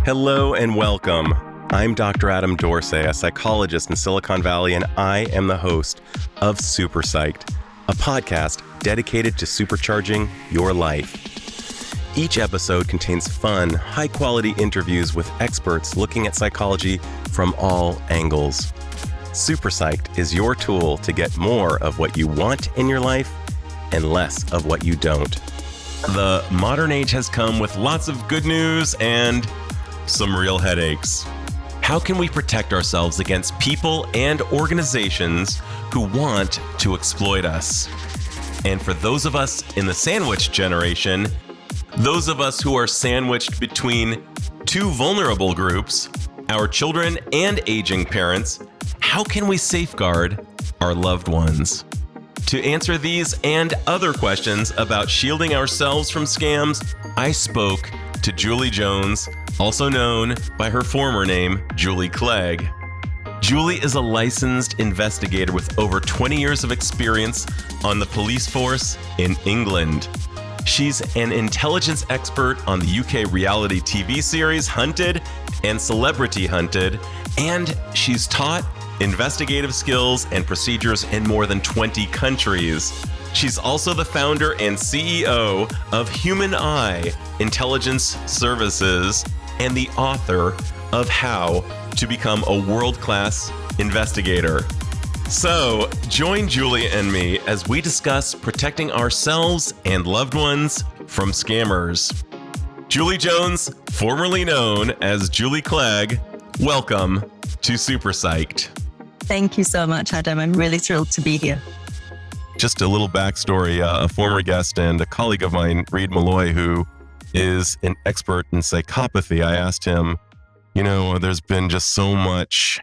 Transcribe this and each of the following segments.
Hello and welcome. I'm Dr. Adam Dorsey, a psychologist in Silicon Valley, and I am the host of Super Psyched, a podcast dedicated to supercharging your life. Each episode contains fun, high-quality interviews with experts looking at psychology from all angles. Super Psyched is your tool to get more of what you want in your life and less of what you don't. The modern age has come with lots of good news and some real headaches. How can we protect ourselves against people and organizations who want to exploit us? And for those of us in the sandwich generation, those of us who are sandwiched between two vulnerable groups, our children and aging parents, how can we safeguard our loved ones? To answer these and other questions about shielding ourselves from scams, I spoke to Julie Jones, also known by her former name, Julie Clegg. Julie is a licensed investigator with over 20 years of experience on the police force in England. She's an intelligence expert on the UK reality TV series Hunted and Celebrity Hunted, and she's taught investigative skills and procedures in more than 20 countries. She's also the founder and CEO of Human Eye Intelligence Services and the author of How to Become a World-Class Investigator. So, join Julie and me as we discuss protecting ourselves and loved ones from scammers. Julie Jones, formerly known as Julie Clegg, welcome to Super Psyched. Thank you so much, Adam. I'm really thrilled to be here. Just a little backstory, a former guest and a colleague of mine, Reed Malloy, who is an expert in psychopathy. I asked him, there's been just so much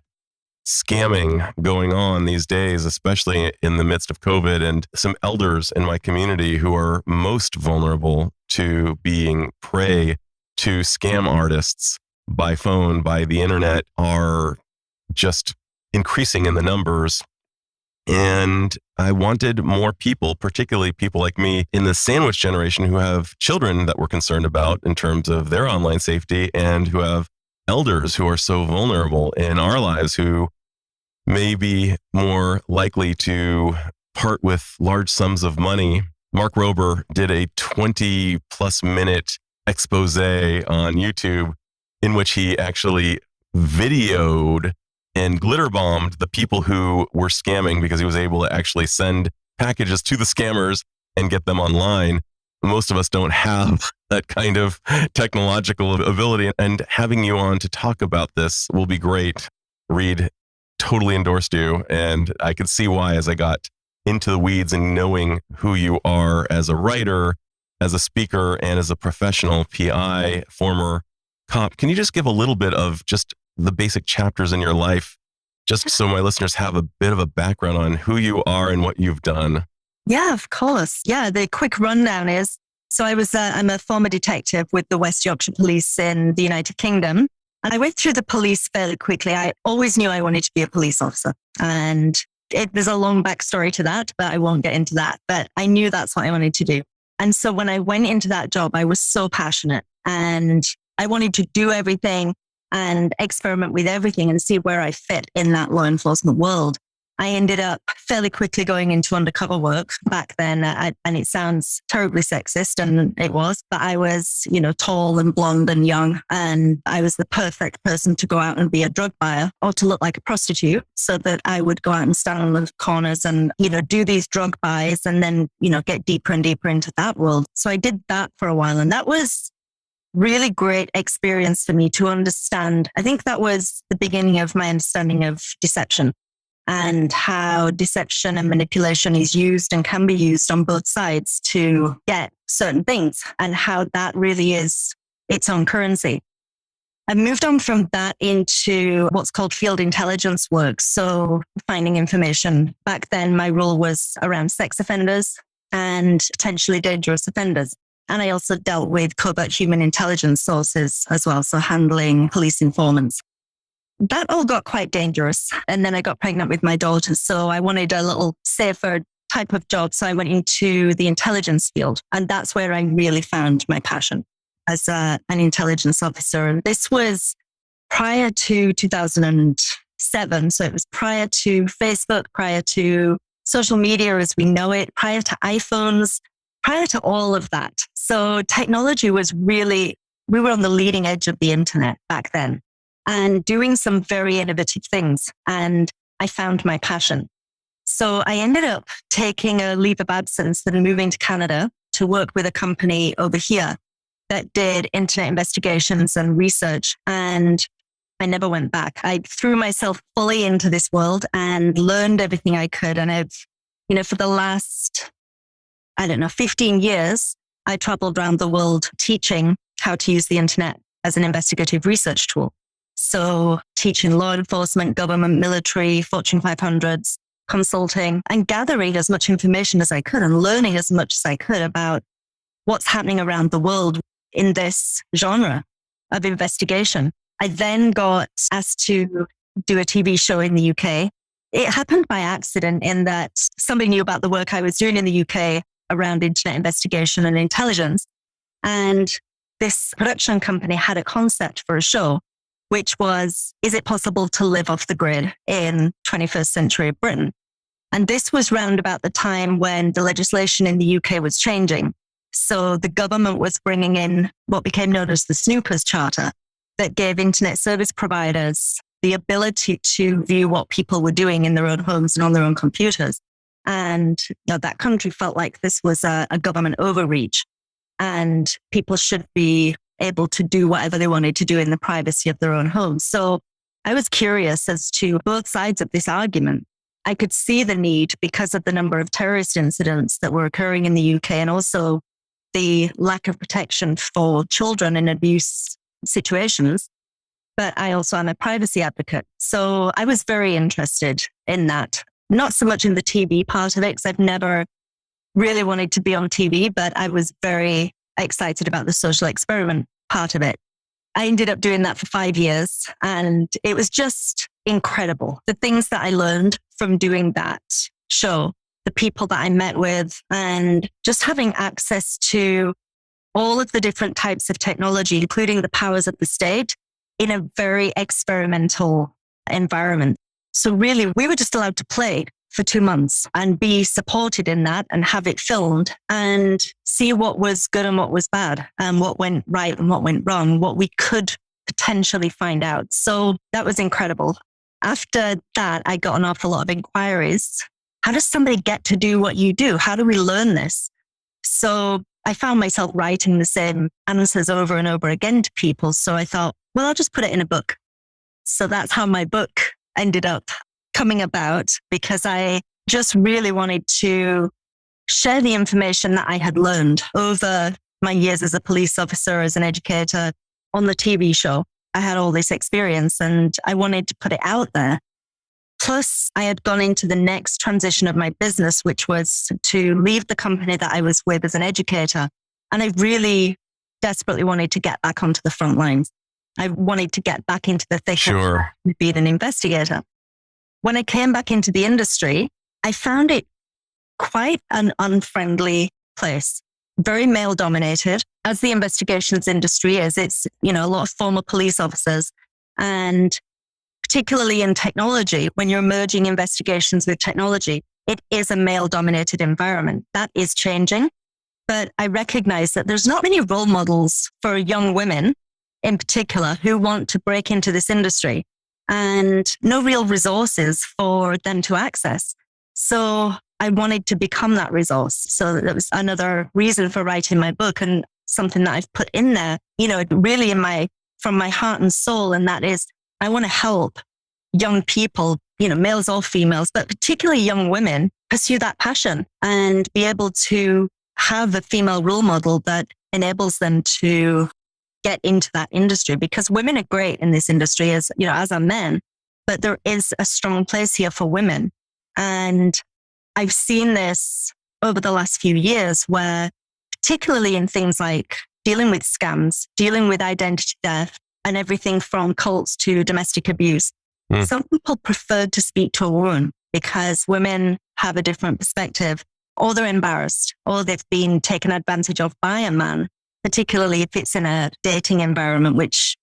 scamming going on these days, especially in the midst of COVID, and some elders in my community who are most vulnerable to being prey to scam artists by phone, by the internet, are just increasing in the numbers. And I wanted more people, particularly people like me in the sandwich generation who have children that we're concerned about in terms of their online safety, and who have elders who are so vulnerable in our lives who may be more likely to part with large sums of money. Mark Rober did a 20 plus minute expose on YouTube in which he actually videoed and glitter bombed the people who were scamming, because he was able to actually send packages to the scammers and get them online. Most of us don't have that kind of technological ability, and having you on to talk about this will be great. Reed totally endorsed you, and I could see why as I got into the weeds and knowing who you are as a writer, as a speaker, and as a professional PI, former cop. Can you just give a little bit of just the basic chapters in your life, just so my listeners have a bit of a background on who you are and what you've done? Yeah, of course. Yeah, the quick rundown is, so I'm a former detective with the West Yorkshire Police in the United Kingdom. And I went through the police fairly quickly. I always knew I wanted to be a police officer. And there's a long backstory to that, but I won't get into that. But I knew that's what I wanted to do. And so when I went into that job, I was so passionate and I wanted to do everything and experiment with everything and see where I fit in that law enforcement world. I ended up fairly quickly going into undercover work back then. And it sounds terribly sexist, and it was, but I was, tall and blonde and young. And I was the perfect person to go out and be a drug buyer or to look like a prostitute, so that I would go out and stand on the corners and, do these drug buys and then, get deeper and deeper into that world. So I did that for a while, and that was really great experience for me to understand. I think that was the beginning of my understanding of deception and how deception and manipulation is used and can be used on both sides to get certain things, and how that really is its own currency. I moved on from that into what's called field intelligence work. So finding information. Back then, my role was around sex offenders and potentially dangerous offenders. And I also dealt with covert human intelligence sources as well, so handling police informants. That all got quite dangerous. And then I got pregnant with my daughter, so I wanted a little safer type of job. So I went into the intelligence field, and that's where I really found my passion. as an intelligence officer. And this was prior to 2007. So it was prior to Facebook, prior to social media as we know it, prior to iPhones, prior to all of that. So technology was really, we were on the leading edge of the internet back then and doing some very innovative things. And I found my passion. So I ended up taking a leave of absence and moving to Canada to work with a company over here that did internet investigations and research. And I never went back. I threw myself fully into this world and learned everything I could. And I've, for the last, 15 years, I traveled around the world teaching how to use the internet as an investigative research tool. So teaching law enforcement, government, military, Fortune 500s, consulting, and gathering as much information as I could and learning as much as I could about what's happening around the world in this genre of investigation. I then got asked to do a TV show in the UK. It happened by accident in that somebody knew about the work I was doing in the UK around internet investigation and intelligence. And this production company had a concept for a show, which was, is it possible to live off the grid in 21st century Britain? And this was round about the time when the legislation in the UK was changing. So the government was bringing in what became known as the Snoopers Charter that gave internet service providers the ability to view what people were doing in their own homes and on their own computers. And that country felt like this was a government overreach and people should be able to do whatever they wanted to do in the privacy of their own homes. So I was curious as to both sides of this argument. I could see the need because of the number of terrorist incidents that were occurring in the UK and also the lack of protection for children in abuse situations. But I also am a privacy advocate. So I was very interested in that. Not so much in the TV part of it, because I've never really wanted to be on TV, but I was very excited about the social experiment part of it. I ended up doing that for 5 years and it was just incredible. The things that I learned from doing that show, the people that I met with, and just having access to all of the different types of technology, including the powers of the state, in a very experimental environment. So really, we were just allowed to play for 2 months and be supported in that and have it filmed and see what was good and what was bad and what went right and what went wrong, what we could potentially find out. So that was incredible. After that, I got an awful lot of inquiries. How does somebody get to do what you do? How do we learn this? So I found myself writing the same answers over and over again to people. So I thought, well, I'll just put it in a book. So that's how my book ended up coming about, because I just really wanted to share the information that I had learned over my years as a police officer, as an educator, on the TV show. I had all this experience and I wanted to put it out there. Plus, I had gone into the next transition of my business, which was to leave the company that I was with as an educator. And I really desperately wanted to get back onto the front lines. I wanted to get back into the thick of being an investigator. When I came back into the industry, I found it quite an unfriendly place, very male dominated, as the investigations industry is. It's, a lot of former police officers, and particularly in technology, when you're merging investigations with technology, it is a male dominated environment. That is changing. But I recognize that there's not many role models for young women in particular who want to break into this industry, and no real resources for them to access. So I wanted to become that resource. So that was another reason for writing my book, and something that I've put in there, really from my heart and soul. And that is, I want to help young people, males or females, but particularly young women, pursue that passion and be able to have a female role model that enables them to get into that industry, because women are great in this industry as are men, but there is a strong place here for women. And I've seen this over the last few years where, particularly in things like dealing with scams, dealing with identity theft, and everything from cults to domestic abuse, some people prefer to speak to a woman because women have a different perspective, or they're embarrassed, or they've been taken advantage of by a man. particularly if it's in a dating environment, which,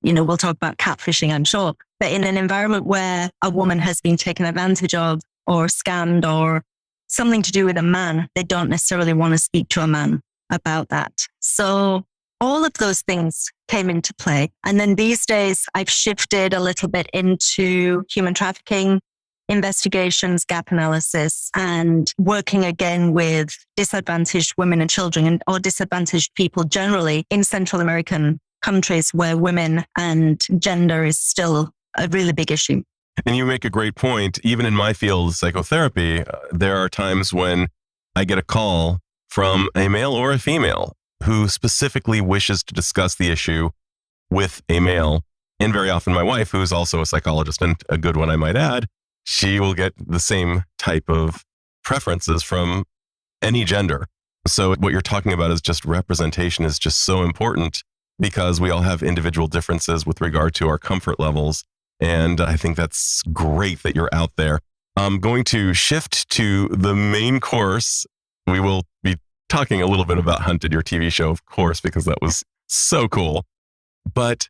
we'll talk about catfishing, I'm sure, but in an environment where a woman has been taken advantage of or scammed or something to do with a man, they don't necessarily want to speak to a man about that. So all of those things came into play. And then these days, I've shifted a little bit into human trafficking investigations, gap analysis, and working again with disadvantaged women and children or disadvantaged people generally in Central American countries where women and gender is still a really big issue. And you make a great point. Even in my field, psychotherapy, there are times when I get a call from a male or a female who specifically wishes to discuss the issue with a male. And very often my wife, who is also a psychologist and a good one, I might add, she will get the same type of preferences from any gender. So what you're talking about is just representation is just so important because we all have individual differences with regard to our comfort levels. And I think that's great that you're out there. I'm going to shift to the main course. We will be talking a little bit about Hunted, your TV show, of course, because that was so cool. But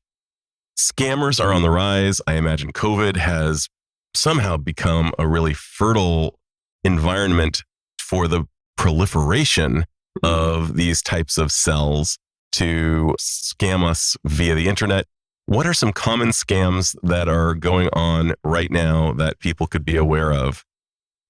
scammers are on the rise. I imagine COVID has somehow become a really fertile environment for the proliferation of these types of cells to scam us via the internet. What are some common scams that are going on right now that people could be aware of?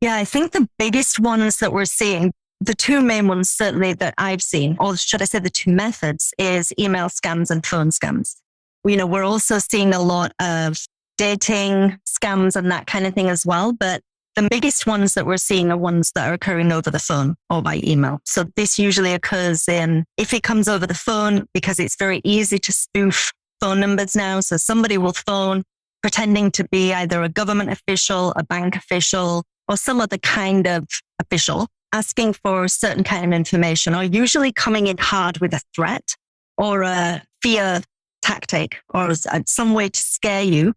Yeah, I think the biggest ones that we're seeing, the two main ones certainly that I've seen, or should I say the two methods, is email scams and phone scams. We're also seeing a lot of dating scams and that kind of thing as well. But the biggest ones that we're seeing are ones that are occurring over the phone or by email. So this usually occurs if it comes over the phone, because it's very easy to spoof phone numbers now. So somebody will phone pretending to be either a government official, a bank official, or some other kind of official, asking for certain kind of information, or usually coming in hard with a threat or a fear tactic or some way to scare you.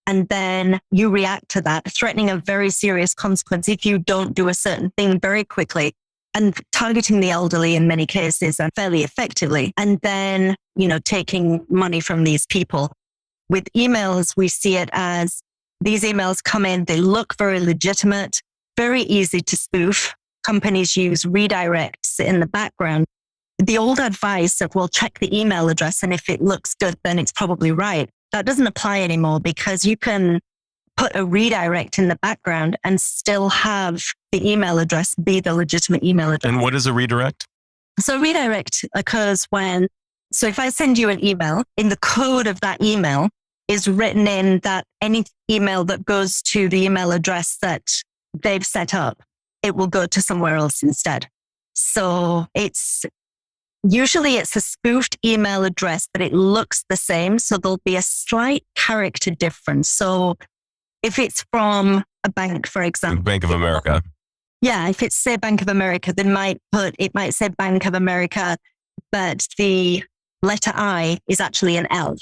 And then you react to that, threatening a very serious consequence if you don't do a certain thing very quickly, and targeting the elderly in many cases and fairly effectively. And then, taking money from these people. With emails, we see it as these emails come in, they look very legitimate, very easy to spoof. Companies use redirects in the background. The old advice of, well, check the email address, and if it looks good, then it's probably right. That doesn't apply anymore, because you can put a redirect in the background and still have the email address be the legitimate email address. And what is a redirect? So redirect occurs so if I send you an email, in the code of that email is written in that any email that goes to the email address that they've set up, it will go to somewhere else instead. So usually it's a spoofed email address, but it looks the same. So there'll be a slight character difference. So if it's from a bank, for example. Bank of America. Yeah, if it's say Bank of America, it might say Bank of America, but the letter I is actually an L,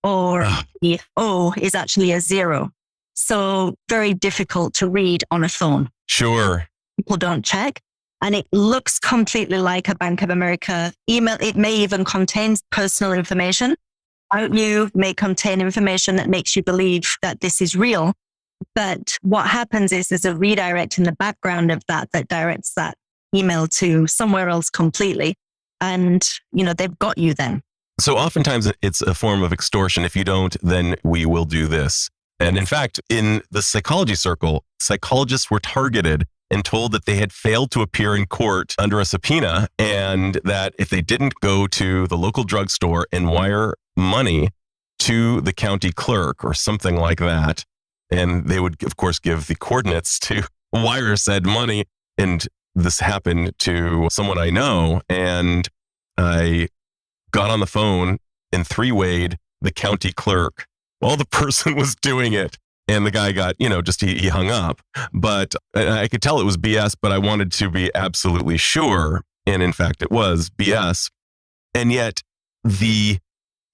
or the O is actually a 0. So very difficult to read on a phone. Sure. People don't check. And it looks completely like a Bank of America email. It may even contain personal information. You may contain information that makes you believe that this is real. But what happens is there's a redirect in the background of that directs that email to somewhere else completely. And, they've got you then. So oftentimes it's a form of extortion. If you don't, then we will do this. And in fact, in the psychology circle, psychologists were targeted and told that they had failed to appear in court under a subpoena, and that if they didn't go to the local drugstore and wire money to the county clerk or something like that, and they would, of course, give the coordinates to wire said money. And this happened to someone I know, and I got on the phone and three-wayed the county clerk while the person was doing it. And the guy got, he hung up. But I could tell it was BS, but I wanted to be absolutely sure. And in fact, it was BS. And yet the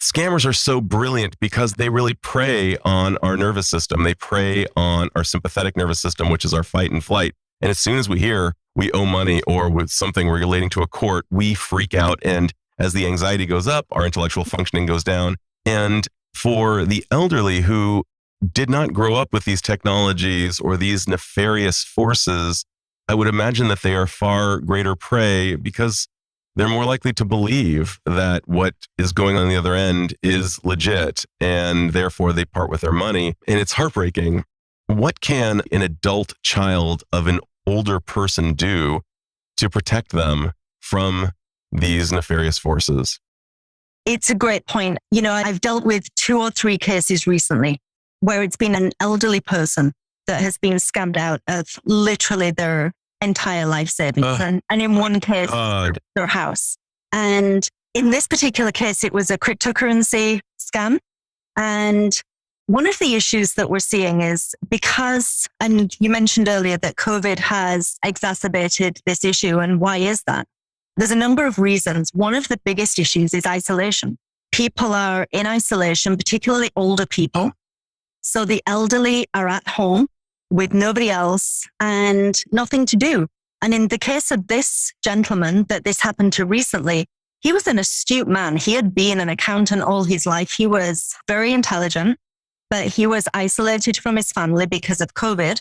scammers are so brilliant because they really prey on our nervous system. They prey on our sympathetic nervous system, which is our fight and flight. And as soon as we hear we owe money or with something relating to a court, we freak out. And as the anxiety goes up, our intellectual functioning goes down. And for the elderly who did not grow up with these technologies or these nefarious forces, I would imagine that they are far greater prey because they're more likely to believe that what is going on the other end is legit, and therefore they part with their money. And it's heartbreaking. What can an adult child of an older person do to protect them from these nefarious forces? It's a great point. I've dealt with 2 or 3 cases recently where it's been an elderly person that has been scammed out of literally their entire life savings. And in one case, their house. And in this particular case, it was a cryptocurrency scam. And one of the issues that we're seeing is because, and you mentioned earlier that COVID has exacerbated this issue. And why is that? There's a number of reasons. One of the biggest issues is isolation. People are in isolation, particularly older people. So the elderly are at home with nobody else and nothing to do. And in the case of this gentleman that this happened to recently, he was an astute man. He had been an accountant all his life. He was very intelligent, but he was isolated from his family because of COVID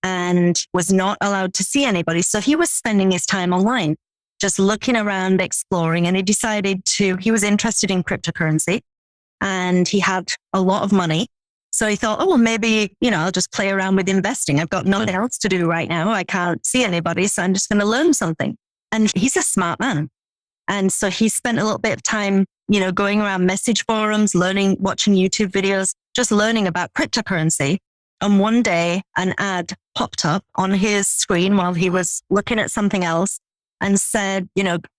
and was not allowed to see anybody. So he was spending his time online, just looking around, exploring, and he was interested in cryptocurrency and he had a lot of money. So he thought, well, maybe, I'll just play around with investing. I've got nothing else to do right now. I can't see anybody. So I'm just going to learn something. And he's a smart man. And so he spent a little bit of time, going around message forums, learning, watching YouTube videos, just learning about cryptocurrency. And one day an ad popped up on his screen while he was looking at something else and said,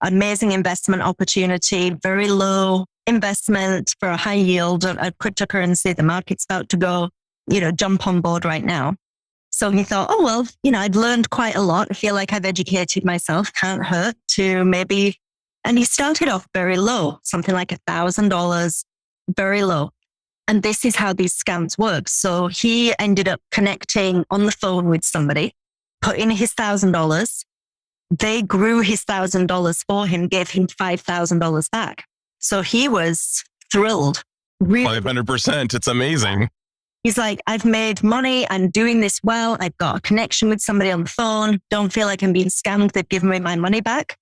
amazing investment opportunity, very low investment for a high yield of cryptocurrency. The market's about to go, jump on board right now. So he thought, oh, well, I'd learned quite a lot. I feel like I've educated myself. Can't hurt to maybe. And he started off very low, something like $1,000, very low. And this is how these scams work. So he ended up connecting on the phone with somebody, put in his $1,000. They grew his $1,000 for him, gave him $5,000 back. So he was thrilled. Really. 500%. It's amazing. He's like, I've made money. I'm doing this well. I've got a connection with somebody on the phone. Don't feel like I'm being scammed. They've given me my money back.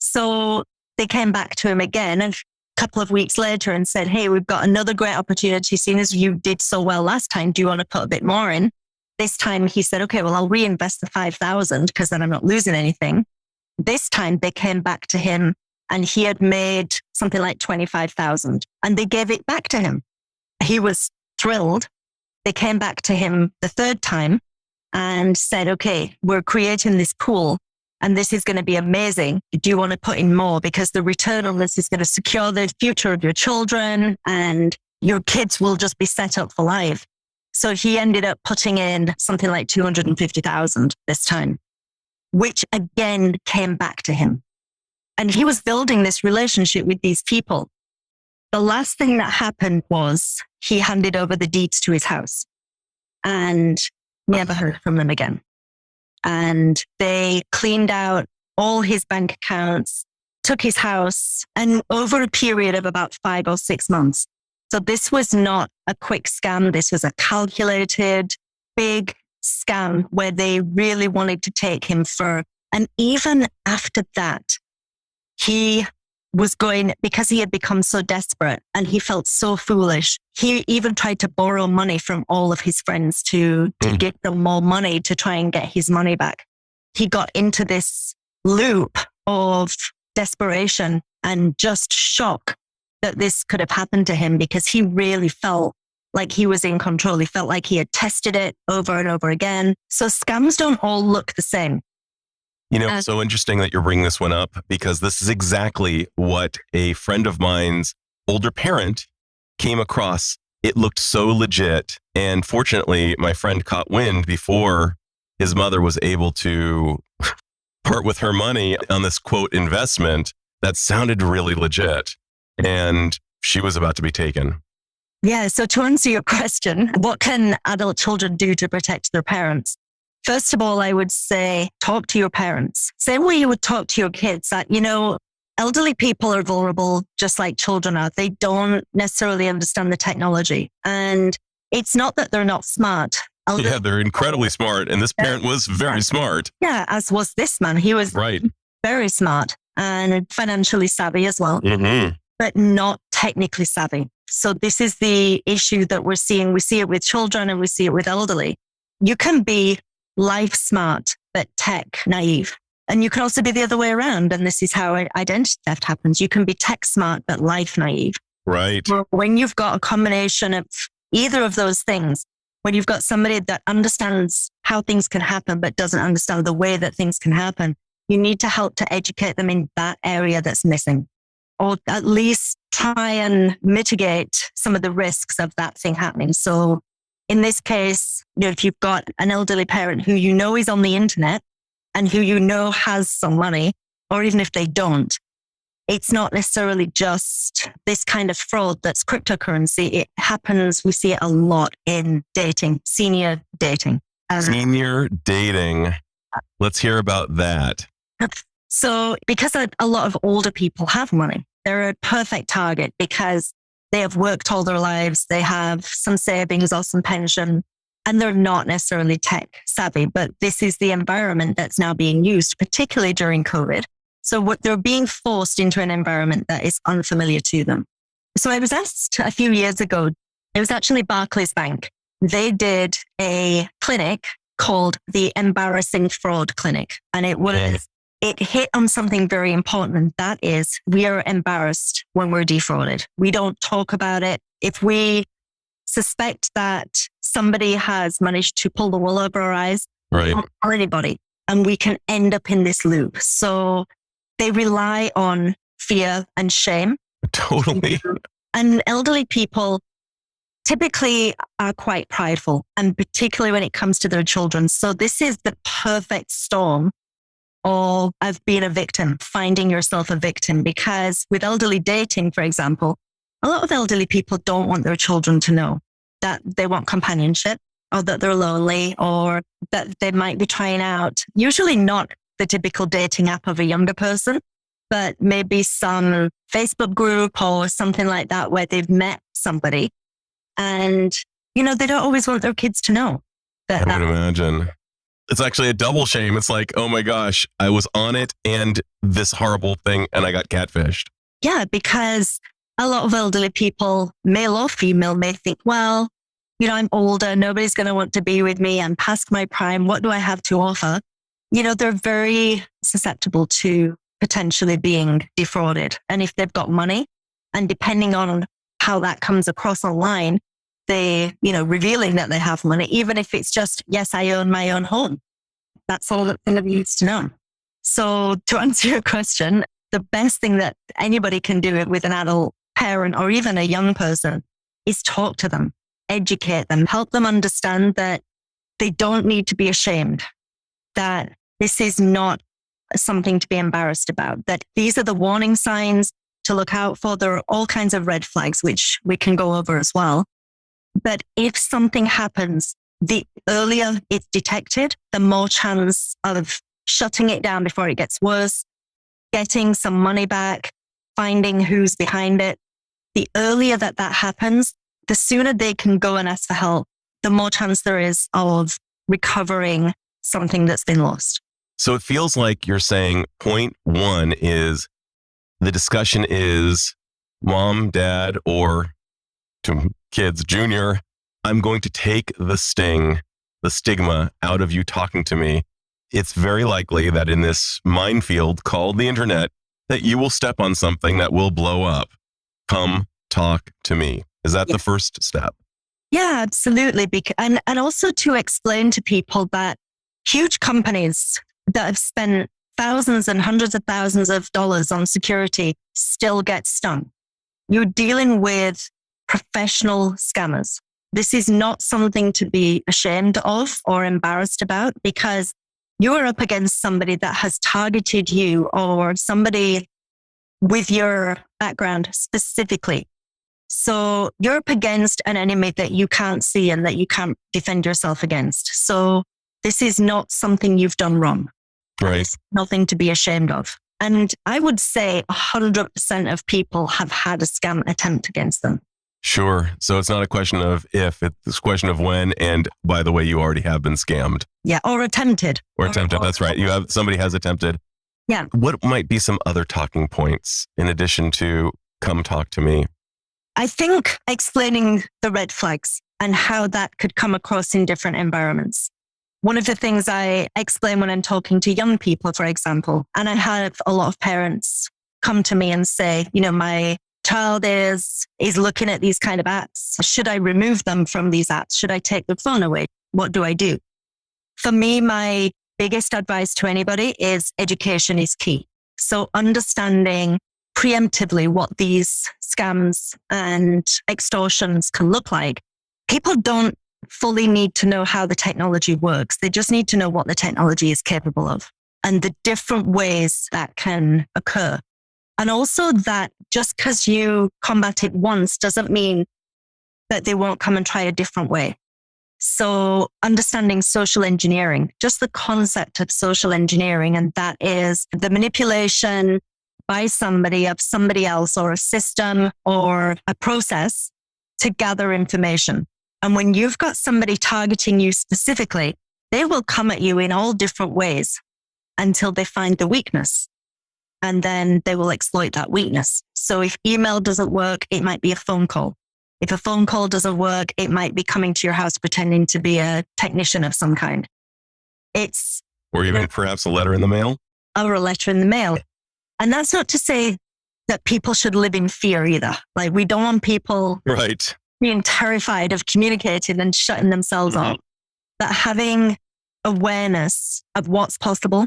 So they came back to him again a couple of weeks later and said, hey, we've got another great opportunity. Seeing as you did so well last time, do you want to put a bit more in? This time he said, okay, well, I'll reinvest the 5,000 because then I'm not losing anything. This time they came back to him and he had made something like 25,000 and they gave it back to him. He was thrilled. They came back to him the third time and said, okay, we're creating this pool and this is going to be amazing. Do you want to put in more? Because the return on this is going to secure the future of your children and your kids will just be set up for life. So he ended up putting in something like 250,000 this time, which again came back to him. And he was building this relationship with these people. The last thing that happened was he handed over the deeds to his house and never heard from them again. And they cleaned out all his bank accounts, took his house, and over a period of about 5 or 6 months. So this was not a quick scam. This was a calculated, big scam where they really wanted to take him for. And even after that, he was going, because he had become so desperate and he felt so foolish, he even tried to borrow money from all of his friends to give them more money to try and get his money back. He got into this loop of desperation and just shock that this could have happened to him because he really felt like he was in control. He felt like he had tested it over and over again. So scams don't all look the same. It's so interesting that you're bringing this one up because this is exactly what a friend of mine's older parent came across. It looked so legit. And fortunately, my friend caught wind before his mother was able to part with her money on this quote investment that sounded really legit. And she was about to be taken. Yeah. So to answer your question, what can adult children do to protect their parents? First of all, I would say, talk to your parents. Same way you would talk to your kids that, elderly people are vulnerable just like children are. They don't necessarily understand the technology. And it's not that they're not smart. Yeah, they're incredibly smart. And this parent was very smart. Yeah, as was this man. He was very smart and financially savvy as well, but not technically savvy. So this is the issue that we're seeing. We see it with children and we see it with elderly. You can be life smart, but tech naive. And you can also be the other way around. And this is how identity theft happens. You can be tech smart, but life naive. Right. When you've got a combination of either of those things, when you've got somebody that understands how things can happen, but doesn't understand the way that things can happen, you need to help to educate them in that area that's missing, or at least try and mitigate some of the risks of that thing happening. So in this case, if you've got an elderly parent who you know is on the internet and who you know has some money, or even if they don't, it's not necessarily just this kind of fraud that's cryptocurrency. It happens, we see it a lot in dating, senior dating. Senior dating. Let's hear about that. So because a lot of older people have money, they're a perfect target because they have worked all their lives. They have some savings or some pension, and they're not necessarily tech savvy, but this is the environment that's now being used, particularly during COVID. So what they're being forced into an environment that is unfamiliar to them. So I was asked a few years ago, it was actually Barclays Bank. They did a clinic called the Embarrassing Fraud Clinic. And it hit on something very important. And that is, we are embarrassed when we're defrauded. We don't talk about it. If we suspect that somebody has managed to pull the wool over our eyes, we don't tell anybody, and we can end up in this loop. So they rely on fear and shame. Totally. And elderly people typically are quite prideful, and particularly when it comes to their children. So this is the perfect storm of being a victim, finding yourself a victim. Because with elderly dating, for example, a lot of elderly people don't want their children to know that they want companionship, or that they're lonely, or that they might be trying out, usually not the typical dating app of a younger person, but maybe some Facebook group or something like that where they've met somebody. And, they don't always want their kids to know that. I would imagine. It's actually a double shame. It's like, oh my gosh, I was on it and this horrible thing and I got catfished. Yeah, because a lot of elderly people, male or female, may think, well, I'm older. Nobody's going to want to be with me. I'm past my prime. What do I have to offer? They're very susceptible to potentially being defrauded. And if they've got money, and depending on how that comes across online, they, revealing that they have money, even if it's just, yes, I own my own home. That's all that anybody needs to know. So to answer your question, the best thing that anybody can do with an adult parent or even a young person is talk to them, educate them, help them understand that they don't need to be ashamed, that this is not something to be embarrassed about, that these are the warning signs to look out for. There are all kinds of red flags, which we can go over as well. But if something happens, the earlier it's detected, the more chance of shutting it down before it gets worse, getting some money back, finding who's behind it. The earlier that happens, the sooner they can go and ask for help, the more chance there is of recovering something that's been lost. So it feels like you're saying point one is the discussion is mom, dad, or to kids, junior, I'm going to take the stigma out of you talking to me. It's very likely that in this minefield called the internet, that you will step on something that will blow up. Come talk to me. Is that the first step? Yeah, absolutely. And also to explain to people that huge companies that have spent thousands and hundreds of thousands of dollars on security still get stung. You're dealing with professional scammers. This is not something to be ashamed of or embarrassed about, because you're up against somebody that has targeted you, or somebody with your background specifically. So you're up against an enemy that you can't see and that you can't defend yourself against. So this is not something you've done wrong. Right. It's nothing to be ashamed of. And I would say 100% of people have had a scam attempt against them. Sure. So it's not a question of if, it's a question of when. And by the way, you already have been scammed. Yeah. Or attempted. Or attempted. That's right. Somebody has attempted. Yeah. What might be some other talking points in addition to come talk to me? I think explaining the red flags and how that could come across in different environments. One of the things I explain when I'm talking to young people, for example, and I have a lot of parents come to me and say, my child is looking at these kind of apps. Should I remove them from these apps? Should I take the phone away? What do I do? For me, my biggest advice to anybody is education is key. So understanding preemptively what these scams and extortions can look like. People don't fully need to know how the technology works. They just need to know what the technology is capable of and the different ways that can occur. And also that just because you combat it once doesn't mean that they won't come and try a different way. So understanding social engineering, just the concept of social engineering, and that is the manipulation by somebody of somebody else or a system or a process to gather information. And when you've got somebody targeting you specifically, they will come at you in all different ways until they find the weakness. And then they will exploit that weakness. So if email doesn't work, it might be a phone call. If a phone call doesn't work, it might be coming to your house pretending to be a technician of some kind. Or even perhaps a letter in the mail. Or a letter in the mail. And that's not to say that people should live in fear either. Like, we don't want people being terrified of communicating and shutting themselves off. But having awareness of what's possible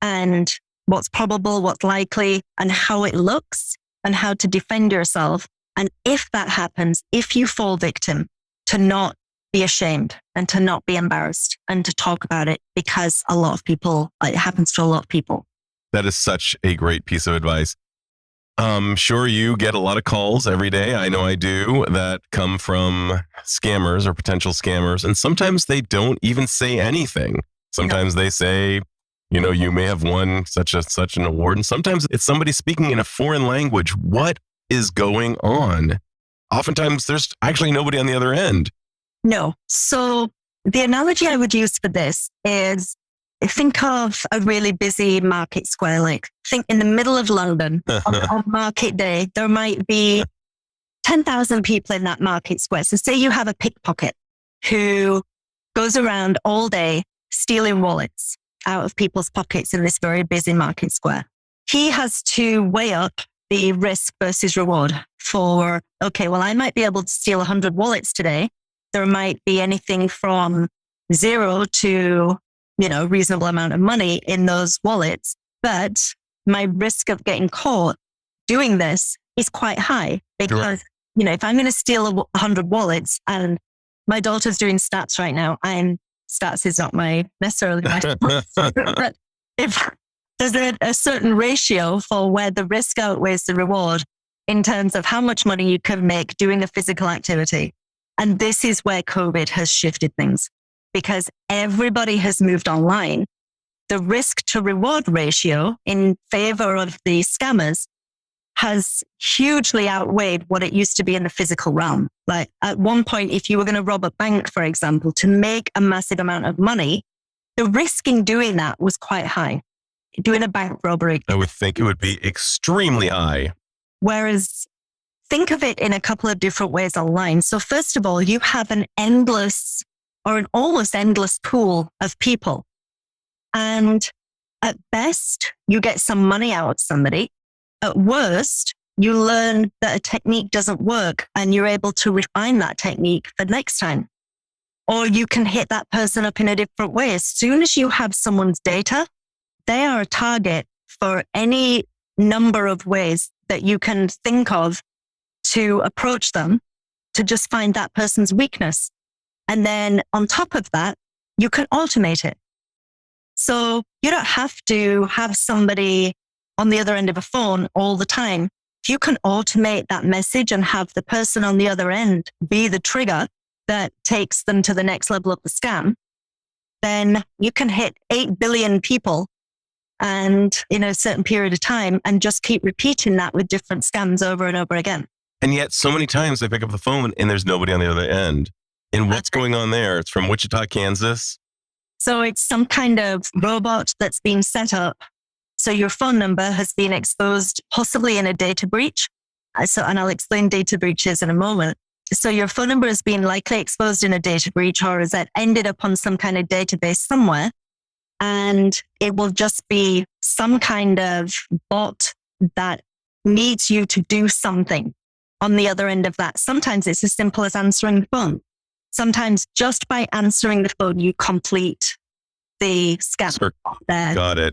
and what's probable, what's likely, and how it looks, and how to defend yourself. And if that happens, if you fall victim, to not be ashamed and to not be embarrassed and to talk about it, because it happens to a lot of people. That is such a great piece of advice. Sure, you get a lot of calls every day. I know I do, that come from scammers or potential scammers. And sometimes they don't even say anything. Sometimes they say, you may have won such an award. And sometimes it's somebody speaking in a foreign language. What is going on? Oftentimes there's actually nobody on the other end. No. So the analogy I would use for this is, think of a really busy market square. Like, think in the middle of London on market day, there might be 10,000 people in that market square. So say you have a pickpocket who goes around all day stealing wallets out of people's pockets in this very busy market square. He has to weigh up the risk versus reward for, I might be able to steal 100 wallets today. There might be anything from 0 to reasonable amount of money in those wallets. But my risk of getting caught doing this is quite high because, if I'm going to steal 100 wallets, and my daughter's doing stats right now, and stats is not necessarily my but if there's a certain ratio for where the risk outweighs the reward in terms of how much money you can make doing a physical activity. And this is where COVID has shifted things. Because everybody has moved online, the risk to reward ratio in favor of the scammers has hugely outweighed what it used to be in the physical realm. Like, at one point, if you were going to rob a bank, for example, to make a massive amount of money, the risk in doing that was quite high. Doing a bank robbery, I would think it would be extremely high. Whereas think of it in a couple of different ways online. So first of all, you have an endless or an almost endless pool of people. And at best, you get some money out of somebody. At worst, you learn that a technique doesn't work and you're able to refine that technique for next time. Or you can hit that person up in a different way. As soon as you have someone's data, they are a target for any number of ways that you can think of to approach them to just find that person's weakness. And then on top of that, you can automate it. So you don't have to have somebody on the other end of a phone all the time. If you can automate that message and have the person on the other end be the trigger that takes them to the next level of the scam, then you can hit 8 billion people and in a certain period of time and just keep repeating that with different scams over and over again. And yet so many times I pick up the phone and there's nobody on the other end. And what's going on there? It's from Wichita, Kansas. So it's some kind of robot that's been set up. So your phone number has been exposed, possibly in a data breach. And I'll explain data breaches in a moment. So your phone number has been likely exposed in a data breach, or has it ended up on some kind of database somewhere. And it will just be some kind of bot that needs you to do something on the other end of that. Sometimes it's as simple as answering the phone. Sometimes just by answering the phone, you complete the scam on their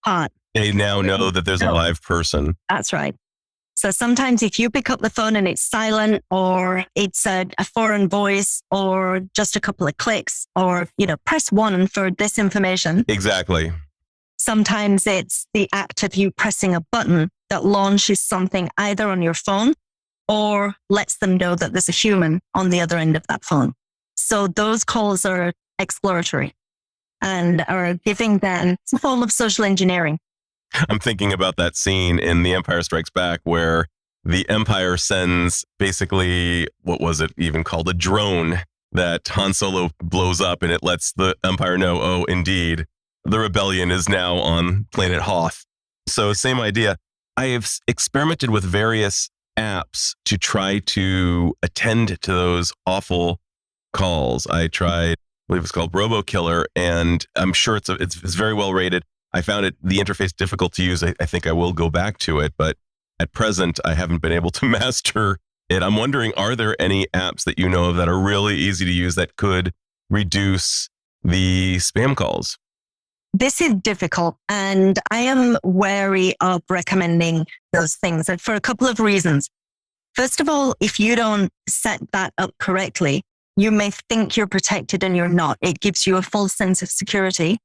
part. They now know that there's a live person. That's right. So sometimes if you pick up the phone and it's silent, or it's a foreign voice, or just a couple of clicks, or, press 1 for this information. Exactly. Sometimes it's the act of you pressing a button that launches something either on your phone or lets them know that there's a human on the other end of that phone. So those calls are exploratory and are giving them some form of social engineering. I'm thinking about that scene in The Empire Strikes Back where the Empire sends basically, what was it even called? A drone that Han Solo blows up, and it lets the Empire know, oh, indeed, the rebellion is now on planet Hoth. So same idea. I have experimented with various apps to try to attend to those awful calls. I tried, I believe it's called RoboKiller, and I'm sure it's very well rated. I found the interface difficult to use. I think I will go back to it, but at present, I haven't been able to master it. I'm wondering, are there any apps that you know of that are really easy to use that could reduce the spam calls? This is difficult, and I am wary of recommending those things, and for a couple of reasons. First of all, if you don't set that up correctly, you may think you're protected and you're not. It gives you a false sense of security,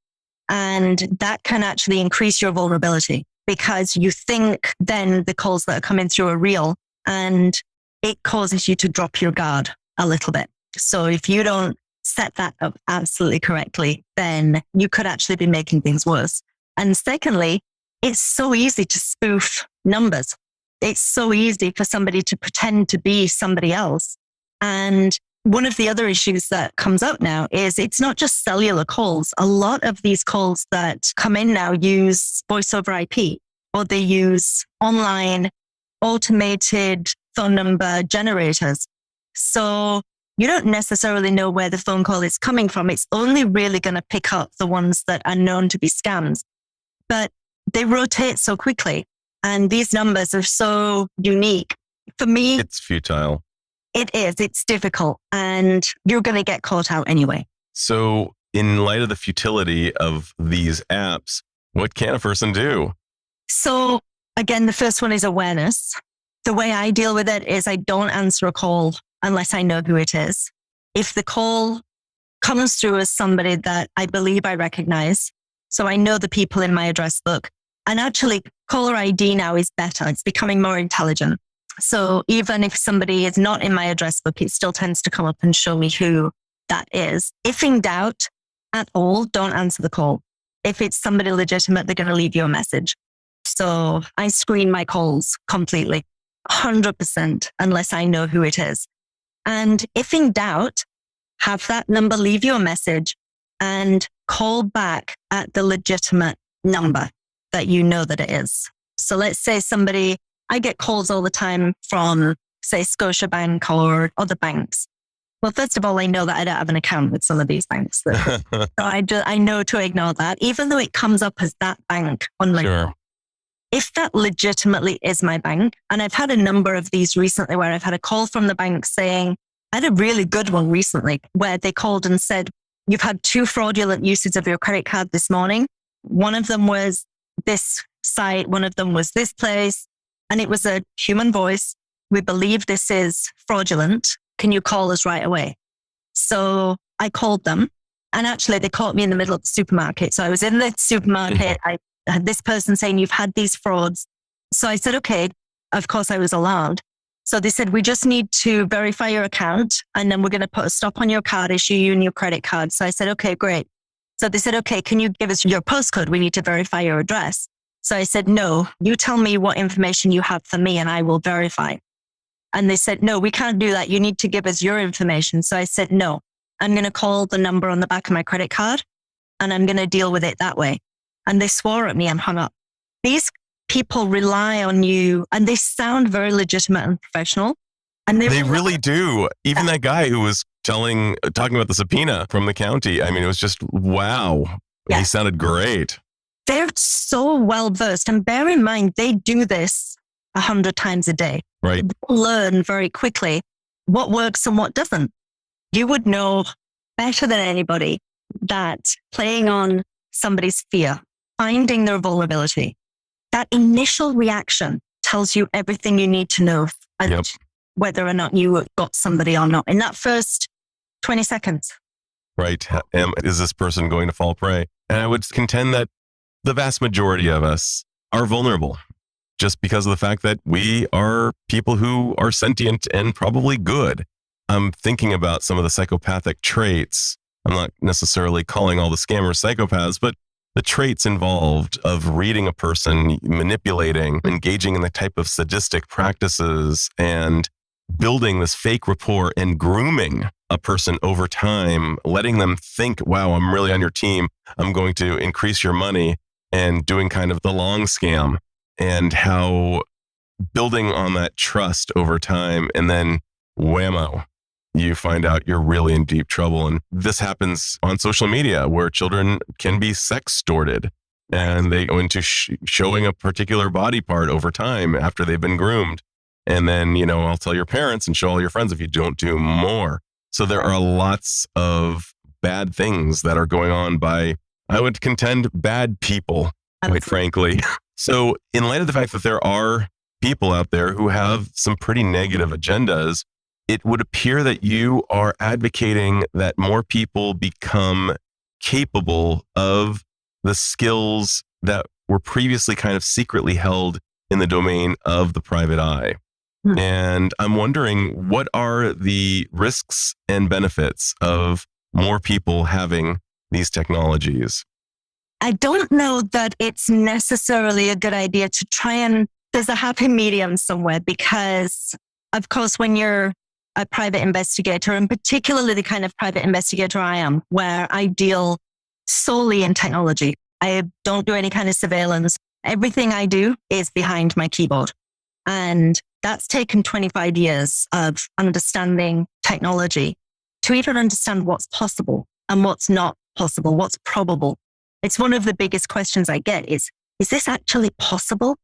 and that can actually increase your vulnerability because you think then the calls that are coming through are real, and it causes you to drop your guard a little bit. So if you don't set that up absolutely correctly, then you could actually be making things worse. And secondly, it's so easy to spoof numbers. It's so easy for somebody to pretend to be somebody else. And one of the other issues that comes up now is it's not just cellular calls. A lot of these calls that come in now use voice over IP, or they use online automated phone number generators. So you don't necessarily know where the phone call is coming from. It's only really going to pick up the ones that are known to be scams. But they rotate so quickly, and these numbers are so unique. For me, it's futile. It is. It's difficult, and you're going to get caught out anyway. So in light of the futility of these apps, what can a person do? So again, the first one is awareness. The way I deal with it is I don't answer a call unless I know who it is. If the call comes through as somebody that I believe I recognize, so I know the people in my address book, and actually caller ID now is better. It's becoming more intelligent. So even if somebody is not in my address book, it still tends to come up and show me who that is. If in doubt at all, don't answer the call. If it's somebody legitimate, they're going to leave you a message. So I screen my calls completely, 100%, unless I know who it is. And if in doubt, have that number leave you a message and call back at the legitimate number that you know that it is. So let's say I get calls all the time from, say, Scotiabank or other banks. Well, first of all, I know that I don't have an account with some of these banks. So I know to ignore that, even though it comes up as that bank on my phone. If that legitimately is my bank, and I've had a number of these recently where I've had a call from the bank saying, I had a really good one recently where they called and said, you've had 2 fraudulent uses of your credit card this morning. One of them was this site, one of them was this place, and it was a human voice. We believe this is fraudulent. Can you call us right away? So I called them, and actually they caught me in the middle of the supermarket. So I was in the supermarket. I had this person saying, you've had these frauds. So I said, okay, of course I was alarmed. So they said, we just need to verify your account, and then we're going to put a stop on your card, issue you and your credit card. So I said, okay, great. So they said, okay, can you give us your postcode? We need to verify your address. So I said, no, you tell me what information you have for me and I will verify. And they said, no, we can't do that. You need to give us your information. So I said, no, I'm going to call the number on the back of my credit card and I'm going to deal with it that way. And they swore at me and hung up. These people rely on you and they sound very legitimate and professional. And they really do. Even that guy who was talking about the subpoena from the county. I mean, it was just, wow. Yeah. He sounded great. They're so well versed. And bear in mind, they do this 100 times a day. Right. They learn very quickly what works and what doesn't. You would know better than anybody that playing on somebody's fear, finding their vulnerability, that initial reaction tells you everything you need to know and whether or not you got somebody or not in that first 20 seconds. Right. Is this person going to fall prey? And I would contend that the vast majority of us are vulnerable just because of the fact that we are people who are sentient and probably good. I'm thinking about some of the psychopathic traits. I'm not necessarily calling all the scammers psychopaths, but the traits involved of reading a person, manipulating, engaging in the type of sadistic practices and building this fake rapport and grooming a person over time, letting them think, wow, I'm really on your team. I'm going to increase your money, and doing kind of the long scam, and how building on that trust over time. And then whammo, you find out you're really in deep trouble. And this happens on social media where children can be sextorted and they go into showing a particular body part over time after they've been groomed. And then, I'll tell your parents and show all your friends if you don't do more. So there are lots of bad things that are going on by, I would contend, bad people, quite frankly. So in light of the fact that there are people out there who have some pretty negative agendas, it would appear that you are advocating that more people become capable of the skills that were previously kind of secretly held in the domain of the private eye. And I'm wondering, what are the risks and benefits of more people having these technologies? I don't know that it's necessarily a good idea to try and, there's a happy medium somewhere, because of course, when you're a private investigator, and particularly the kind of private investigator I am, where I deal solely in technology, I don't do any kind of surveillance. Everything I do is behind my keyboard. And that's taken 25 years of understanding technology to even understand what's possible and what's not possible, what's probable. It's one of the biggest questions I get is this actually possible?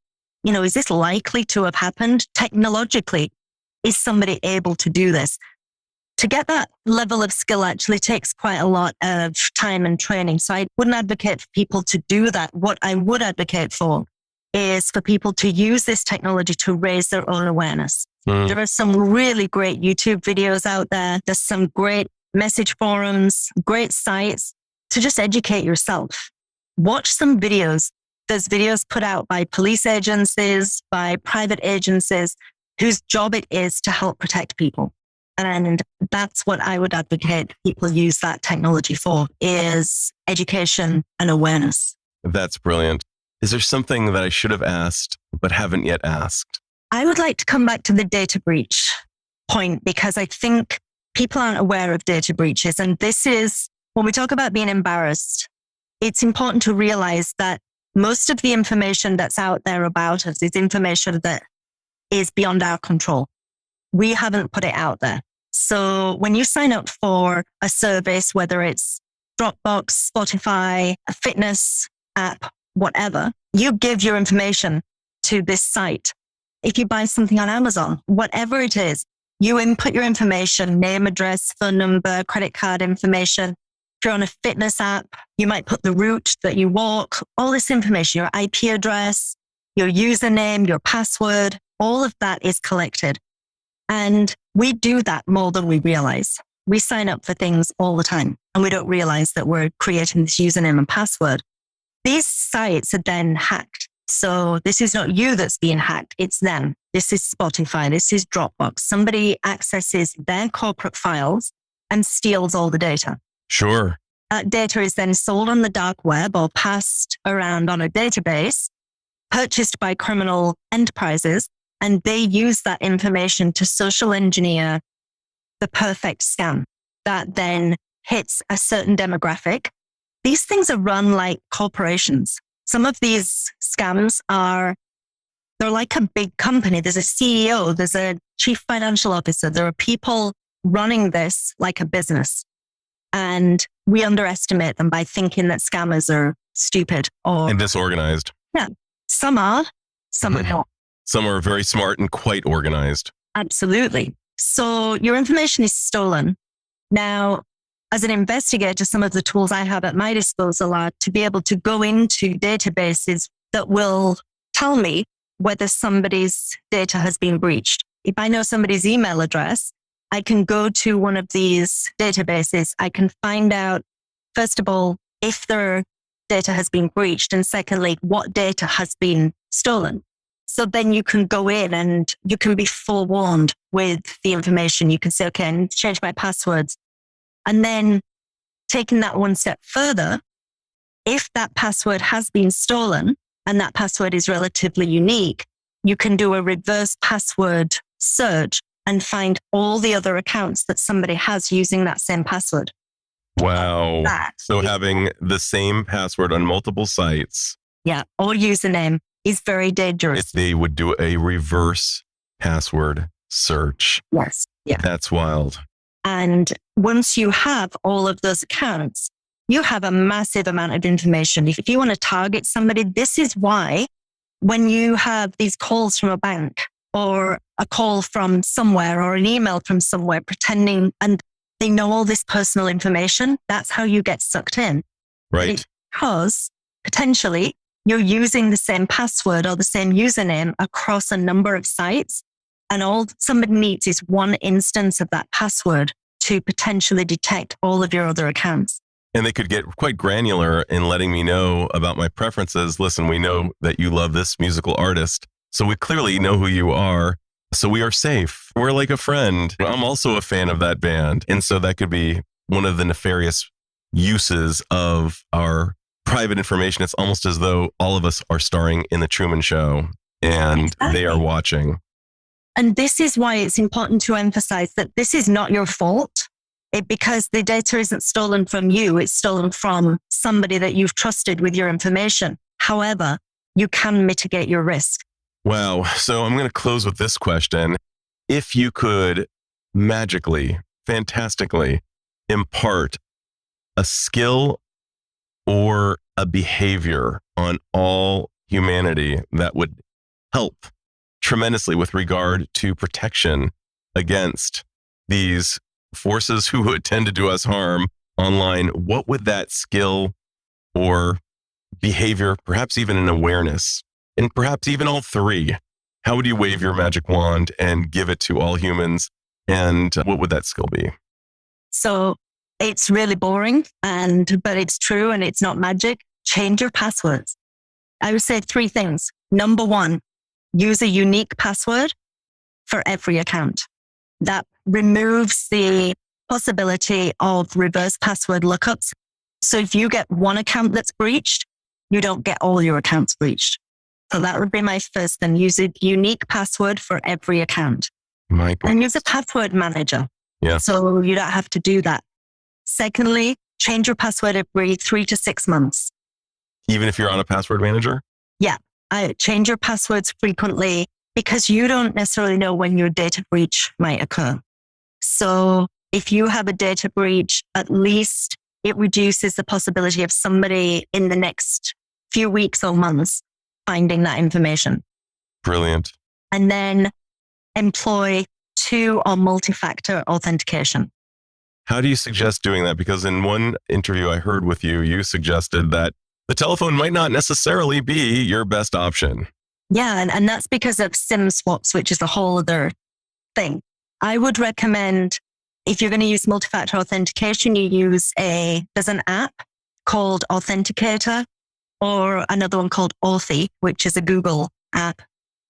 Is this likely to have happened technologically? Is somebody able to do this? To get that level of skill actually takes quite a lot of time and training. So I wouldn't advocate for people to do that. What I would advocate for is for people to use this technology to raise their own awareness. There are some really great YouTube videos out there. There's some great message forums, great sites to just educate yourself. Watch some videos. There's videos put out by police agencies, by private agencies, whose job it is to help protect people. And that's what I would advocate people use that technology for, is education and awareness. That's brilliant. Is there something that I should have asked but haven't yet asked? I would like to come back to the data breach point, because I think people aren't aware of data breaches. And this is, when we talk about being embarrassed, it's important to realize that most of the information that's out there about us is information that is beyond our control. We haven't put it out there. So when you sign up for a service, whether it's Dropbox, Spotify, a fitness app, whatever, you give your information to this site. If you buy something on Amazon, whatever it is, you input your information, name, address, phone number, credit card information. If you're on a fitness app, you might put the route that you walk, all this information, your IP address, your username, your password, all of that is collected. And we do that more than we realize. We sign up for things all the time and we don't realize that we're creating this username and password. These sites are then hacked. So this is not you that's being hacked. It's them. This is Spotify. This is Dropbox. Somebody accesses their corporate files and steals all the data. Sure. That data is then sold on the dark web or passed around on a database, purchased by criminal enterprises, and they use that information to social engineer the perfect scam that then hits a certain demographic. These things are run like corporations. Some of these scams they're like a big company. There's a CEO, there's a chief financial officer. There are people running this like a business. And we underestimate them by thinking that scammers are stupid and disorganized. Yeah. Some are not. Some are very smart and quite organized. Absolutely. So your information is stolen. Now, as an investigator, some of the tools I have at my disposal are to be able to go into databases that will tell me whether somebody's data has been breached. If I know somebody's email address, I can go to one of these databases. I can find out, first of all, if their data has been breached, and secondly, what data has been stolen. So then you can go in and you can be forewarned with the information. You can say, okay, I need to change my passwords. And then taking that one step further, if that password has been stolen and that password is relatively unique, you can do a reverse password search and find all the other accounts that somebody has using that same password. Wow. So having the same password on multiple sites. Yeah, or username is very dangerous. If they would do a reverse password search. Yes. Yeah. That's wild. And once you have all of those accounts, you have a massive amount of information. If you want to target somebody, this is why when you have these calls from a bank or a call from somewhere or an email from somewhere pretending and they know all this personal information, that's how you get sucked in. Right. Because potentially you're using the same password or the same username across a number of sites. And all somebody needs is one instance of that password to potentially detect all of your other accounts. And they could get quite granular in letting me know about my preferences. Listen, we know that you love this musical artist, so we clearly know who you are. So we are safe. We're like a friend. I'm also a fan of that band. And so that could be one of the nefarious uses of our private information. It's almost as though all of us are starring in the Truman Show and They are watching. And this is why it's important to emphasize that this is not your fault. Because the data isn't stolen from you, it's stolen from somebody that you've trusted with your information. However, you can mitigate your risk. Wow. So I'm going to close with this question. If you could magically, fantastically impart a skill or a behavior on all humanity that would help tremendously with regard to protection against these forces who would tend to do us harm online, what would that skill or behavior, perhaps even an awareness, and perhaps even all three, how would you wave your magic wand and give it to all humans? And what would that skill be? So it's really boring, but it's true and it's not magic. Change your passwords. I would say three things. Number one, use a unique password for every account. That removes the possibility of reverse password lookups. So if you get one account that's breached, you don't get all your accounts breached. So that would be my first thing. Use a unique password for every account. And use a password manager. Yeah. So you don't have to do that. Secondly, change your password every 3 to 6 months. Even if you're on a password manager? Yeah. I change your passwords frequently because you don't necessarily know when your data breach might occur. So if you have a data breach, at least it reduces the possibility of somebody in the next few weeks or months finding that information. Brilliant. And then employ 2 or multi-factor authentication. How do you suggest doing that? Because in one interview I heard with you, you suggested that the telephone might not necessarily be your best option. Yeah, and that's because of SIM swaps, which is a whole other thing. I would recommend if you're going to use multi-factor authentication, there's an app called Investigator or another one called Authy, which is a Google app.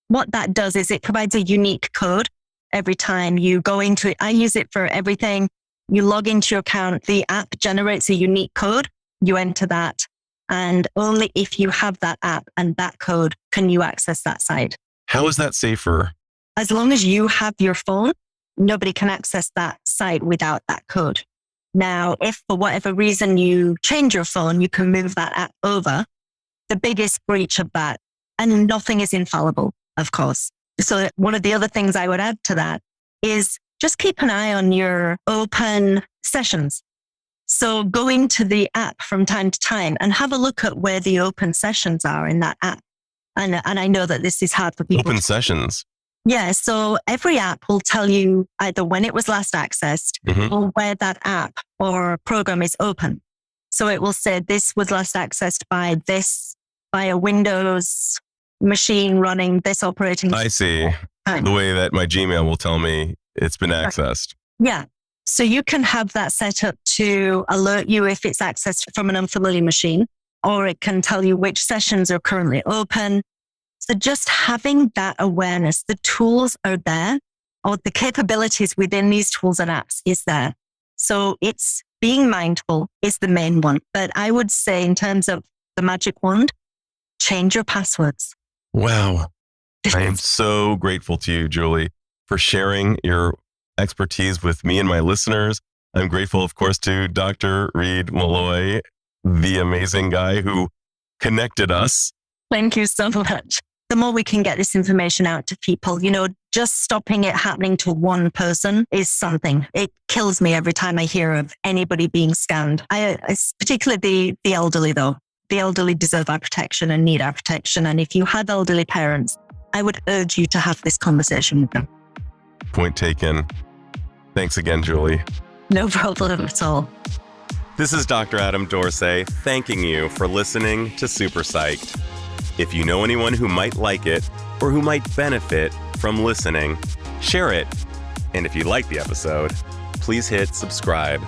What that does is it provides a unique code every time you go into it. I use it for everything. You log into your account, the app generates a unique code, you enter that, and only if you have that app and that code can you access that site. How is that safer? As long as you have your phone, nobody can access that site without that code. Now, if for whatever reason you change your phone, you can move that app over. The biggest breach of that, and nothing is infallible, of course. So one of the other things I would add to that is just keep an eye on your open sessions. So go into the app from time to time and have a look at where the open sessions are in that app. And I know that this is hard for people. Open sessions. Yeah. So every app will tell you either when it was last accessed or where that app or program is open. So it will say this was last accessed by a Windows machine running this operating system. I see. The way that my Gmail will tell me it's been accessed. Yeah. So you can have that set up to alert you if it's accessed from an unfamiliar machine, or it can tell you which sessions are currently open. So just having that awareness, the tools are there, or the capabilities within these tools and apps is there. So it's being mindful is the main one. But I would say in terms of the magic wand, change your passwords. Wow. I am so grateful to you, Julie, for sharing your expertise with me and my listeners. I'm grateful, of course, to Dr. Reed Malloy, the amazing guy who connected us. Thank you so much. The more we can get this information out to people, just stopping it happening to one person is something. It kills me every time I hear of anybody being scammed. Particularly the elderly, though. The elderly deserve our protection and need our protection. And if you have elderly parents, I would urge you to have this conversation with them. Point taken. Thanks again, Julie. No problem at all. This is Dr. Adam Dorsey thanking you for listening to Super Psyched. If you know anyone who might like it or who might benefit from listening, share it. And if you like the episode, please hit subscribe.